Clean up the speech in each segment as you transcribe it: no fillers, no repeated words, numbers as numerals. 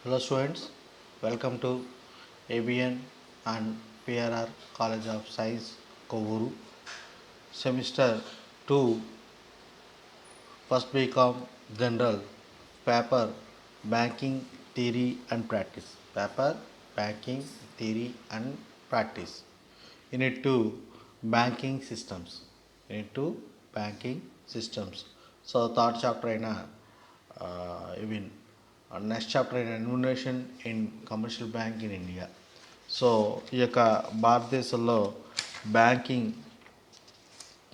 Hello students, welcome to ABN and PRR College of Science Kovuru Semester 2 First BCom General Paper Banking Theory and Practice. Paper Banking Theory and Practice. Unit 2 Banking Systems. Unit 2 Banking Systems. So third chapter అయిన even next chapter అయిన enumeration in commercial bank in India. So ఈ యొక్క భారతదేశంలో banking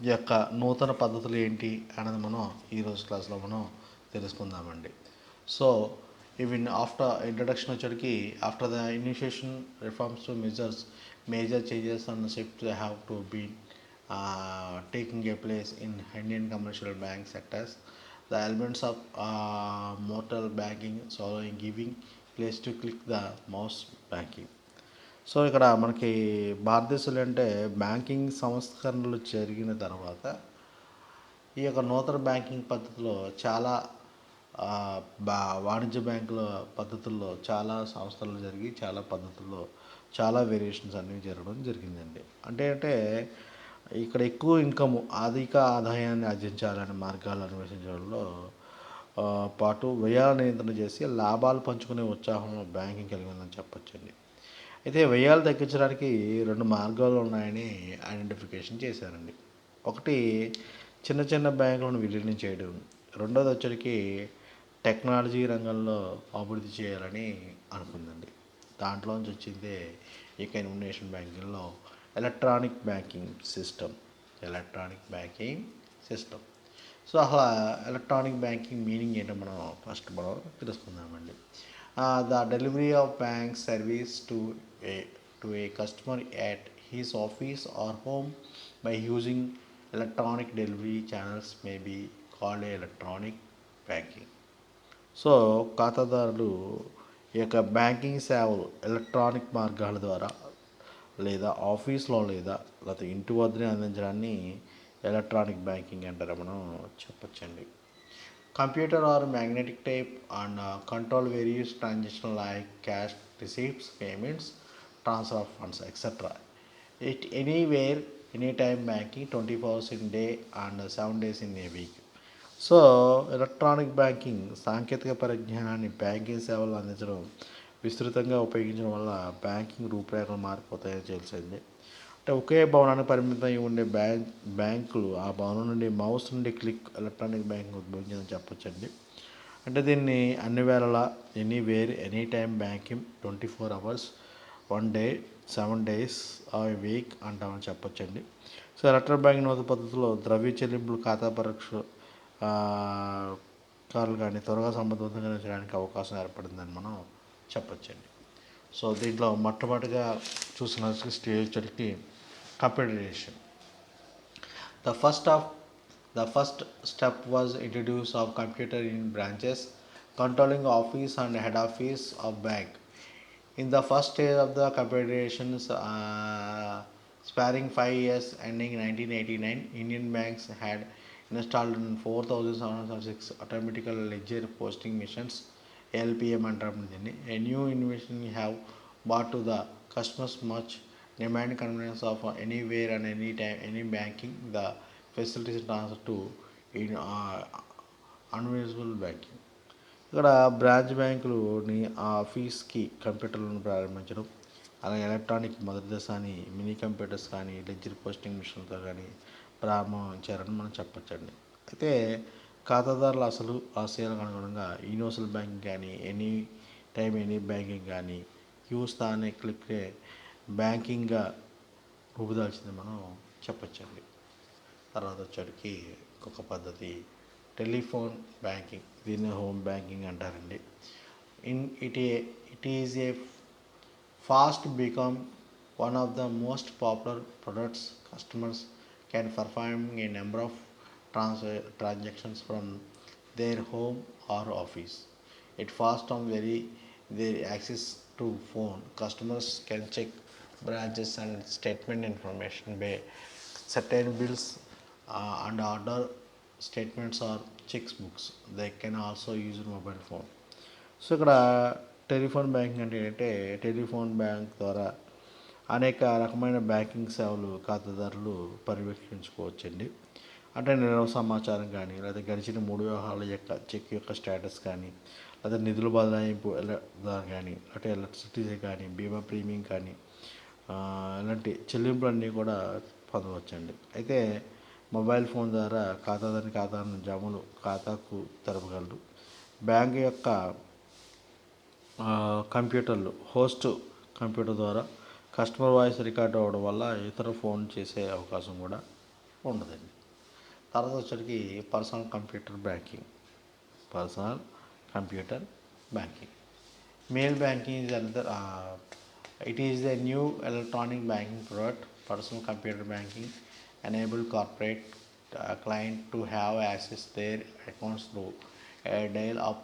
యొక్క నూతన పద్ధతులు ఏంటి అనేది మనం ఈరోజు క్లాస్లో మనం తెలుసుకుందామండి. సో ఇవి ఆఫ్టర్ ఇంట్రడక్షన్ వచ్చేటికి after the initiation reforms to measures major changes and shift have to be taking a place in Indian commercial bank sectors. The elements of mortal banking following giving place to click the mouse banking. So ఇక్కడ మనకి భారతదేశంలో అంటే banking సంస్కరణలు జరిగిన తర్వాత ఈ యొక్క నూతన బ్యాంకింగ్ పద్ధతిలో చాలా ఆ, వాణిజ్య బ్యాంకుల పద్ధతుల్లో చాలా సంస్థలు జరిగి చాలా పద్ధతుల్లో చాలా వేరియేషన్స్ అనేవి జరగడం జరిగిందండి. అంటే ఇక్కడ ఎక్కువ ఇన్కమ్ అధిక ఆదాయాన్ని ఆర్జించాలనే మార్గాలు అన్వేషించడంలో పాటు వ్యయాల నియంత్రణ చేసి లాభాలు పంచుకునే ఉత్సాహంలో బ్యాంకింగ్ కలిగి ఉందని చెప్పొచ్చండి. అయితే వ్యయాలు తగ్గించడానికి రెండు మార్గాలు ఉన్నాయని ఐడెంటిఫికేషన్ చేశారండి. ఒకటి చిన్న చిన్న బ్యాంకులను విలీనం చేయడం, రెండోది వచ్చరికి టెక్నాలజీ రంగంలో అభివృద్ధి చేయాలని అనుకుందండి. దాంట్లోంచి వచ్చిందే ఈ కన్వెన్షన్ బ్యాంకింగ్లో electronic banking system. Electronic banking system. So అసలు ఎలక్ట్రానిక్ బ్యాంకింగ్ మీనింగ్ ఏంటో మనం తెలుసుకుందామండి. The delivery of bank service to a customer at his office or home by using electronic delivery channels may be called electronic banking. So ఖాతాదారులు ఈ యొక్క banking సేవలు electronic మార్గాల ద్వారా లేదా ఆఫీస్లో లేకపోతే ఇంటి వద్దనే అందించడాన్ని ఎలక్ట్రానిక్ బ్యాంకింగ్ అంటారని మనం చెప్పొచ్చండి. Computer or magnetic tape and control various transactions like cash receipts, payments, transfer of funds, etc. It anywhere, anytime banking 24 hours in a day and 7 days in a week. So electronic banking సాంకేతిక పరిజ్ఞానాన్ని banking సేవలు అందించడం విస్తృతంగా ఉపయోగించడం వల్ల banking రూపురేఖలు మారిపోతాయని తెలిసింది. అంటే ఒకే భవనానికి పరిమితం ఉండే బ్యాంకులు ఆ భవనం నుండి మౌస్ నుండి క్లిక్ ఎలక్ట్రానిక్ బ్యాంకింగ్ ఉపయోగించదని చెప్పొచ్చండి. అంటే దీన్ని అన్ని వేళలా anywhere any time banking 24 hours 1 day 7 days ఆ వీక్ అంటామని చెప్పొచ్చండి. సో ఎలక్ట్రానిక్ బ్యాంకింగ్ నూతన పద్ధతిలో ద్రవ్య చెల్లింపులు ఖాతా పరీక్ష కారులు కానీ త్వరగా సమర్థవంతంగా చేయడానికి అవకాశం ఏర్పడిందని మనం చెప్పొచ్చండి. సో దీంట్లో మొట్టమొదటిగా చూసిన స్టేజ్కి computerisation. The first of the first step was introduce of computer in branches controlling office and head office of bank. In the first stage of the computerizations, spanning 5 years ending 1989, Indian banks had installed 4,706 automatic ledger posting machines, LPM అంటారు దీన్ని. A new innovation have brought to the customers much demand convenience of anywhere and any time any banking the facilities transfer to in unvisible banking. ఇక్కడ branch బ్యాంకులుని ఆఫీస్కి కంప్యూటర్లను ప్రారంభించడం, అలాగే electronic మొదటి దశ అని mini computers కానీ లెడ్జర్ పోస్టింగ్ మిషన్తో కానీ ప్రారంభించారని మనం చెప్పొచ్చండి. అయితే ఖాతాదారులు అసలు ఆశయాలకు అనుగుణంగా యూనివర్సల్ బ్యాంకింగ్ కానీ ఎనీ టైం ఎనీ బ్యాంకింగ్ కానీ యూస్ అనే క్లిక్కే బ్యాంకింగ్గా రూపుదాల్చింది మనం చెప్పొచ్చండి. తర్వాత వచ్చేటికి ఇంకొక పద్ధతి టెలిఫోన్ బ్యాంకింగ్. దీన్ని హోమ్ బ్యాంకింగ్ అంటారండి. It is a fast become one of the most popular products. Customers can perform a number of transactions from their home or office. It fast and very their access to phone. Customers can check branches and statement information by certain bills and order statements or checkbooks. They can also use mobile phone. So ఇక్కడ telephone banking అంటే ఏంటంటే telephone bank ద్వారా అనేక రకమైన banking సేవలు ఖాతాదారులు పర్యవేక్షించుకోవచ్చండి. అంటే నిల్వ సమాచారం కానీ, లేదా గడిచిన 3 వ్యవహారాల యొక్క చెక్ యొక్క స్టేటస్ కానీ, లేదా నిధుల బదలాయింపు కానీ, అంటే ఎలక్ట్రిసిటీ కానీ, బీమా ప్రీమియం కానీ, ఇలాంటి చెల్లింపులన్నీ కూడా పొందవచ్చండి. అయితే మొబైల్ ఫోన్ ద్వారా ఖాతాదారుని ఖాతాను జమలు ఖాతాకు తెరపగలరు. బ్యాంక్ యొక్క కంప్యూటర్లు హోస్ట్ కంప్యూటర్ ద్వారా కస్టమర్ వాయిస్ రికార్డ్ అవ్వడం వల్ల ఇతర ఫోన్ చేసే అవకాశం కూడా ఉండదండి. తర్వాత వచ్చరికి personal computer banking. Mail banking is another it is a new electronic banking product. Personal computer banking enable corporate client to have access their accounts through a dial-up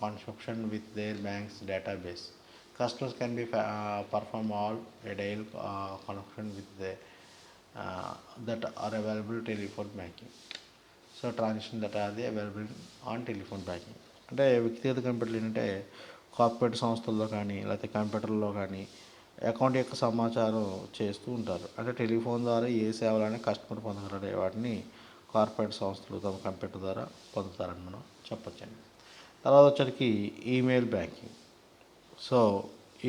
consumption with their bank's database. Customers can be perform all a dial connection with the that are available telephone banking. So transaction that are the available on telephone banking. అంటే వ్యక్తిగత కంప్యూటర్లు ఏంటంటే corporate సంస్థల్లో కానీ, లేకపోతే కంప్యూటర్లో కానీ account యొక్క సమాచారం చేస్తూ ఉంటారు. అంటే టెలిఫోన్ ద్వారా ఏ సేవలైనా కస్టమర్ పొందగలరే వాటిని కార్పొరేట్ సంస్థలు తమ కంప్యూటర్ ద్వారా పొందుతారని మనం చెప్పొచ్చండి. తర్వాత వచ్చరికి email banking. So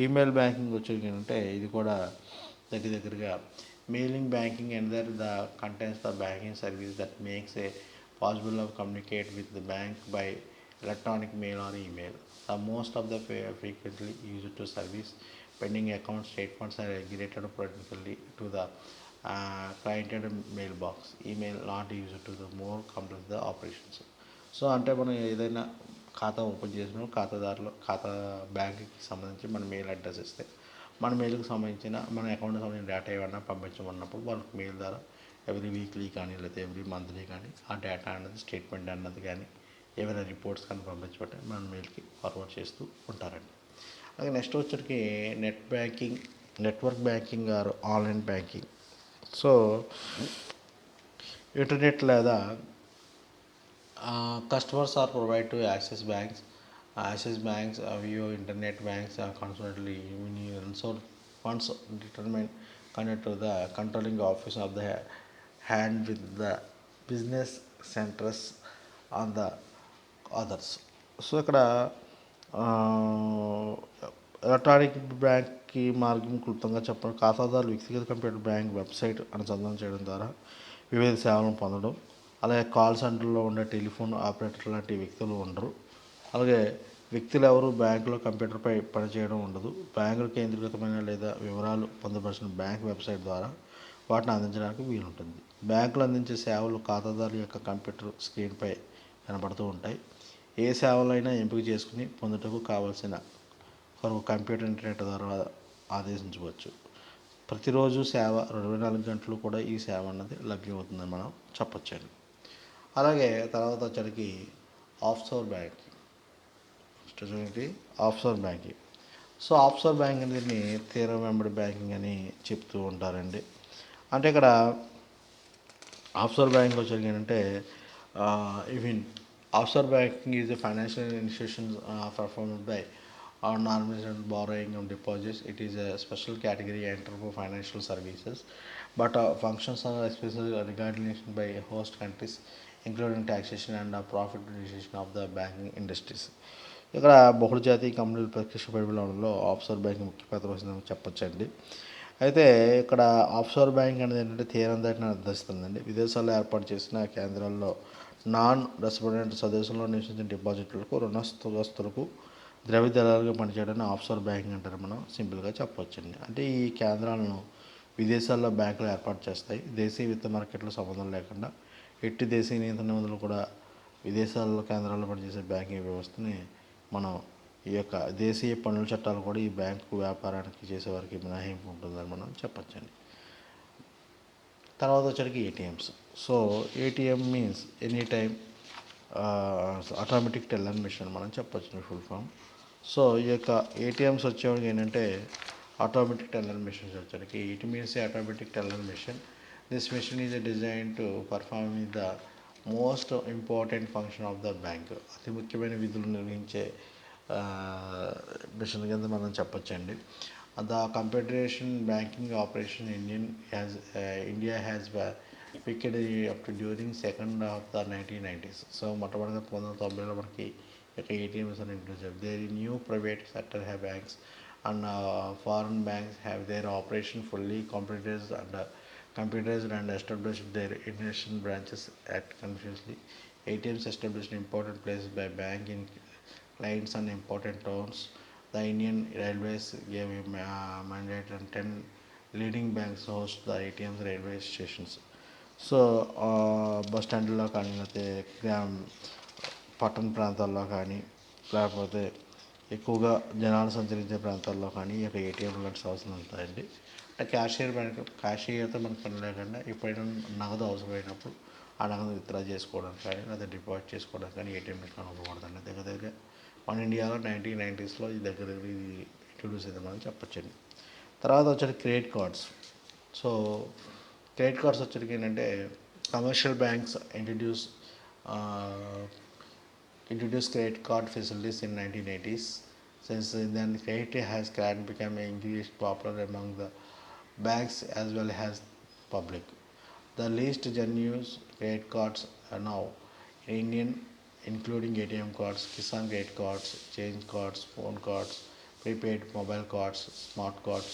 email banking వచ్చేది ఏంటంటే ఇది కూడా దగ్గరగా mailing banking and the contents the banking service that makes a possible of communicate with the bank by electronic mail or email. The most of the frequently used to service pending account statements are aggregated automatically to the client mailbox. Email not used to the more complex the operations. So అంటే మనం ఏదైనా ఖాతా open చేసినప్పుడు ఖాతా బ్యాంక్కి సంబంధించి మన mail address ఇస్తే మన మెయిల్కి సంబంధించిన మన అకౌంట్కి సంబంధించిన డేటా ఏమన్నా పంపించమన్నప్పుడు వాళ్ళకి మెయిల్ ద్వారా ఎవ్రీ వీక్లీ కానీ లేకపోతే ఎవ్రీ మంత్లీ కానీ ఆ డేటా అన్నది స్టేట్మెంట్ అన్నది కానీ ఏమైనా రిపోర్ట్స్ కానీ పంపించబట్టే మన మెయిల్కి ఫార్వర్డ్ చేస్తూ ఉంటారండి. అలాగే నెక్స్ట్ వచ్చరికి network banking or online banking. So internet లేదా customers are provided to access banks via internet banks constantly so funds determine connect to the controlling office of the hand with the business centers on the others. So ఇక్కడ electronic బ్యాంక్కి మార్గం క్లుప్తంగా చెప్పడం ఖాతాదారులు వ్యక్తిగత computer bank website అనుసంధానం చేయడం ద్వారా వివిధ సేవలను పొందడం. అలాగే కాల్ సెంటర్లో ఉండే టెలిఫోన్ ఆపరేటర్ లాంటి వ్యక్తులు ఉండరు. అలాగే వ్యక్తులు ఎవరు బ్యాంకులో కంప్యూటర్పై పనిచేయడం ఉండదు. బ్యాంకులు కేంద్రీకృతమైన లేదా వివరాలు పొందవలసిన బ్యాంక్ వెబ్సైట్ ద్వారా వాటిని అందించడానికి వీలుంటుంది. బ్యాంకులు అందించే సేవలు ఖాతాదారు యొక్క కంప్యూటర్ స్క్రీన్పై కనబడుతూ ఉంటాయి. ఏ సేవలైనా ఎంపిక చేసుకుని పొందుటకు కావలసిన కొరకు కంప్యూటర్ ఇంటర్నెట్ ద్వారా ఆదేశించవచ్చు. ప్రతిరోజు సేవ 24 గంటలు కూడా ఈ సేవ అన్నది లభ్యమవుతుందని మనం చెప్పొచ్చండి. అలాగే తర్వాత వచ్చరికి offshore banking. So offshore banking అనేది తీరం వెంబడి బ్యాంకింగ్ అని చెప్తూ ఉంటారండి. అంటే ఇక్కడ ఆఫ్షోర్ బ్యాంకింగ్ వచ్చరికి ఏంటంటే offshore banking is a financial institutions performed by non-resident borrowing and deposits. It is a special category enter for financial services, but functions are especially regulated by host countries, including taxation and profit distribution of the banking industries. ఇక్కడ బహుళజాతీయ కంపెనీలు ప్రత్యక్ష పెట్టుబడులలో offshore banking ముఖ్య పాత్ర వస్తుందని చెప్పొచ్చండి. అయితే ఇక్కడ ఆఫ్షోర్ బ్యాంక్ అనేది ఏంటంటే తీరం దాటిని నిర్దేశిస్తుందండి. విదేశాల్లో ఏర్పాటు చేసిన కేంద్రాల్లో నాన్ రెసిడెంట్ స్వదేశంలో నివసించిన డిపాజిట్లకు రుణస్తులకు ద్రవ్య దళాలుగా పనిచేయడాన్ని ఆఫ్షోర్ బ్యాంకింగ్ అంటారు మనం సింపుల్గా చెప్పవచ్చండి. అంటే ఈ కేంద్రాలను విదేశాల్లో బ్యాంకులు ఏర్పాటు చేస్తాయి. దేశీయ విత్త మార్కెట్లో సంబంధం లేకుండా ఎట్టి దేశీయ నియంత్రణ నిబంధనలు కూడా విదేశాల్లో కేంద్రాల్లో పనిచేసే బ్యాంకింగ్ వ్యవస్థని మనం ఈ యొక్క దేశీయ పన్నుల చట్టాలు కూడా ఈ బ్యాంకు వ్యాపారానికి చేసేవారికి మినహాయింపు ఉంటుందని మనం చెప్పచ్చండి. తర్వాత వచ్చరికి ATMs. So ATM means any time automatic teller machine మనం చెప్పచ్చు ఫుల్ ఫామ్. సో ఈ యొక్క ఏటీఎంస్ వచ్చేవాడికి ఏంటంటే ఆటోమేటిక్ టెల్లర్ మిషన్స్ వచ్చేసరికి it means automatic teller machine. This machine is design to perform the most important function of the bank. అతి ముఖ్యమైన విధులు నిర్వహించే డెఫినేషన్ కింద మనం చెప్పొచ్చండి. The computerisation banking operation India has picked up to during second of the 1990s. So మొట్టమొదటిగా 1990లో మనకి ఇక ఏటీఎంస్ అని ఇంట్రొడ్యూస్ చేశారు. There new private sector have banks and foreign banks have their operation fully computerized and established their international branches at confusedly. ATMs established important places by bank in clients and important towns. The Indian Railways gave a mandate and 10 leading banks host the ATMs railway stations. So bus స్టాండ్లో కానీ లేకపోతే పట్టణ ప్రాంతాల్లో కానీ లేకపోతే ఎక్కువగా జనాలు సంచరించే ప్రాంతాల్లో కానీ ఈ యొక్క ఏటీఎం లాంటి అవసరం ఉంటాయండి. అంటే క్యాషియర్తో మనకు పని లేకుండా ఎప్పుడైనా నగదు అవసరమైనప్పుడు ఆ నగదు విత్డ్రా చేసుకోవడానికి కానీ లేదా డిపాజిట్ చేసుకోవడానికి కానీ ఏటీఎం మిషన్ ఉపయోగపడుతుంది. దగ్గర మన ఇండియాలో 1990స్లో ఇది ఇది ఇంట్రొడ్యూస్ అయిందని చెప్పొచ్చండి. తర్వాత వచ్చేది credit cards. So credit cards వచ్చేటికి ఏంటంటే commercial banks introduce credit card facilities in 1980s. Since then, credit has become increased popular among the banks as well as public. The least genuine credit cards are now Indian, including ATM cards, Kisan credit cards, change cards, phone cards, prepaid mobile cards, smart cards,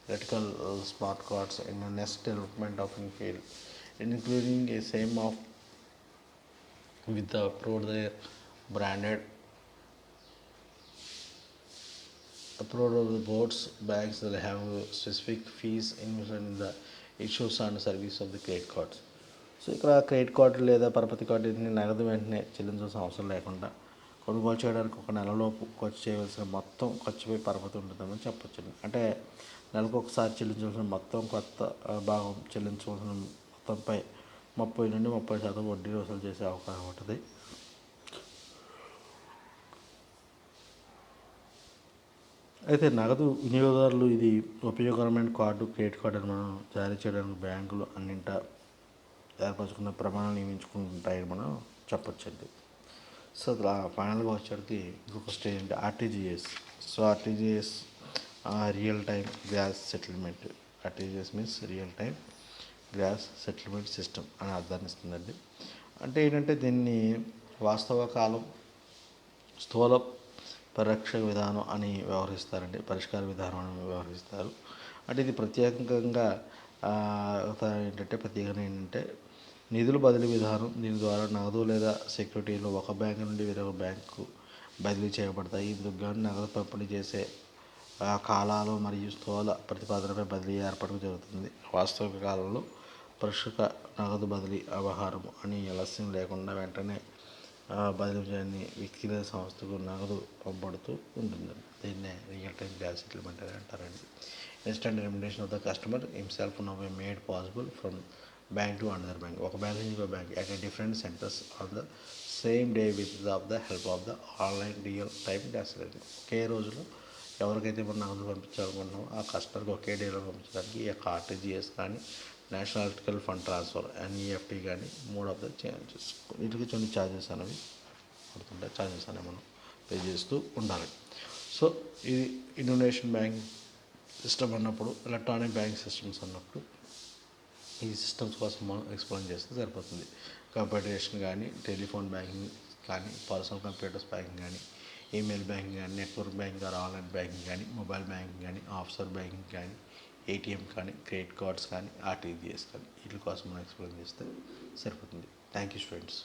electrical smart cards in the next development of field, including a same of with the branded approved of the boards. Banks will have specific fees in the issues and service of the credit cards. So ఇక్కడ credit card లేదా పరపతి కార్డుని నగదు వెంటనే చెల్లించాల్సిన అవసరం లేకుండా కొనుగోలు చేయడానికి ఒక నెలలోపు ఖర్చు చేయవలసిన మొత్తం ఖర్చుపై పరపతి ఉంటుందని చెప్పొచ్చు. అంటే నెలకు ఒకసారి చెల్లించవలసిన మొత్తం కొత్త భాగం చెల్లించవలసిన మొత్తంపై 30 నుండి 30% వడ్డీ వసూలు చేసే అవకాశం ఉంటుంది. అయితే నగదు వినియోగదారులు ఇది ఉపయోగకరమైన కార్డు క్రెడిట్ కార్డు అని మనం జారీ చేయడానికి బ్యాంకులు అన్నింటా ఏర్పరచుకున్న ప్రమాణాలు నియమించుకుంటాయని మనం చెప్పొచ్చండి. సో ఫైనల్గా వచ్చేటికి ఇంకొక స్టేజ్ అంటే RTGS. So RTGS real time gross settlement. RTGS means real time gross settlement system అని అర్థాన్ని ఇస్తుందండి. అంటే ఏంటంటే దీన్ని వాస్తవ కాలం స్థూల పరిష్కార విధానం అని వ్యవహరిస్తారండి. అంటే ఇది ప్రత్యేకంగా ఏంటంటే నిధుల బదిలీ విధానం. దీని ద్వారా నగదు లేదా సెక్యూరిటీలు ఒక బ్యాంకు నుండి వేరొక బ్యాంకు బదిలీ చేయబడతాయి. ఇందుకు గాను నగదు పంపిణీ చేసే కాలాలు మరియు స్థూల ప్రతిపాదనపై బదిలీ ఏర్పాటు జరుగుతుంది. వాస్తవిక కాలంలో ప్రస్తుత నగదు బదిలీ వ్యవహారం అని ఆలస్యం లేకుండా వెంటనే బదిలీ చేయని వ్యక్తి లేదా సంస్థకు నగదు పంపబడుతూ ఉంటుంది. దీన్నే రియల్ టైమ్ గ్రాస్ సెటిల్మెంట్ అని అంటారండి. Instant remuneration of the customer himself now made possible from bank to another bank. ఒక బ్యాంక్ నుంచి ఒక bank at different centres on the same day with the help of the online real time gross settlement. ఒకే రోజులో ఎవరికైతే మనం నగదు పంపించాలనుకుంటున్నామో ఆ కస్టమర్కి ఒకే డేలో పంపించడానికి ఈ యొక్క ఆర్టీజీఎస్ కానీ national electrical fund transfer NEFT కానీ మోడ్ ఆఫ్ ద చేంజెస్ వీటికి కొన్ని ఛార్జెస్ అనేవి పడుతుంటాయి. ఛార్జెస్ అనేవి మనం పే చేస్తూ ఉండాలి. సో ఇది ఇండోనేషియన్ బ్యాంకింగ్ సిస్టమ్ అన్నప్పుడు ఎలక్ట్రానిక్ బ్యాంక్ సిస్టమ్స్ అన్నప్పుడు ఈ సిస్టమ్స్ కోసం మనం ఎక్స్ప్లెయిన్ చేస్తే సరిపోతుంది. కంప్యూటరేషన్ కానీ టెలిఫోన్ బ్యాంకింగ్ కానీ పర్సనల్ కంప్యూటర్స్ బ్యాంకింగ్ కానీ ఈమెయిల్ బ్యాంకింగ్ కానీ network banking or online banking కానీ మొబైల్ బ్యాంకింగ్ కానీ ఆఫ్షోర్ బ్యాంకింగ్ కానీ ఏటీఎం కానీ క్రెడిట్ కార్డ్స్ కానీ ఆర్టీజీఎస్ కానీ వీటి కోసం మనం ఎక్స్ప్లెయిన్ చేస్తే సరిపోతుంది. Thank you students.